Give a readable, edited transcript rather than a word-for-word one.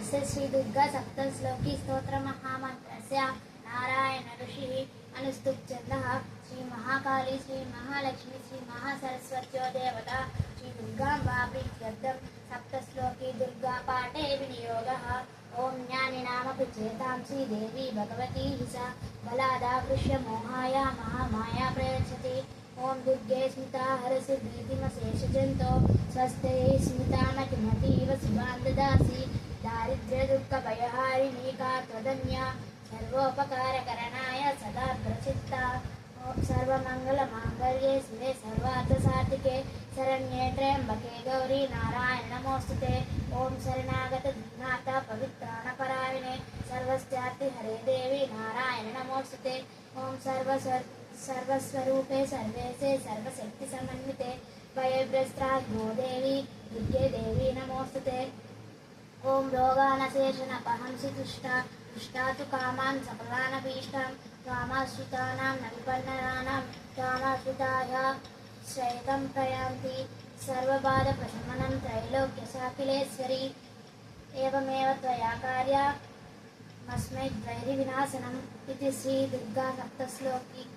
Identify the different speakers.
Speaker 1: अस्य श्रीदुर्गा सप्तश्लोकी स्तोत्रमहामन्त्रस्य नारायण ऋषिः अनुस्तुप्छन्दः श्रीमहाकाली श्रीमहालक्ष्मी श्रीमहासरस्वत्यो देवता श्रीदुर्गाम्बा प्रीत्यर्थं सप्तश्लोकी दुर्गापाठे विनियोगः। ॐ ज्ञानिनामपि चेतां श्रीदेवी भगवती सा बलादाकृष्य मोहाय महामाया प्रयच्छति। ॐ दुर्गे स्मिता हरसि भीतिमशेषजन्तो स्वस्ते स्मितामतिमतीव शुभां ददासि। दारिद्र्यदुःखभयहारिणी का त्वदन्या सर्वोपकारकरणाय सदा प्रचित्ता। सर्वमङ्गलमाङ्गल्ये शिवे सर्वार्थसाधिके शरण्ये त्र्यम्बके गौरी नारायण नमोऽस्तुते। ॐ शरणागतदीनाथ पवित्राणपरायणे सर्वस्यार्ति हरे देवी नारायण नमोऽस्तुते। ॐ सर्वस्वरूपे सर्वेशे सर्वशक्तिसमन्विते भयभ्रष्टा गोदेवी दुर्गे देवी नमोऽस्तुते। ॐ रोगानशेषनपहंसि तुष्टा तु कामान् सकलानभीष्टां त्वामाश्रितानां न विपन्ननानां त्वामाश्रिताय श्रयतं प्रयान्ति। सर्वबाधप्रशमनं त्रैलोक्यशाकिलेश्वरी एवमेव त्वया कार्या मस्मै द्वैरिविनाशनम् इति श्रीदुर्गा सप्तश्लोकी।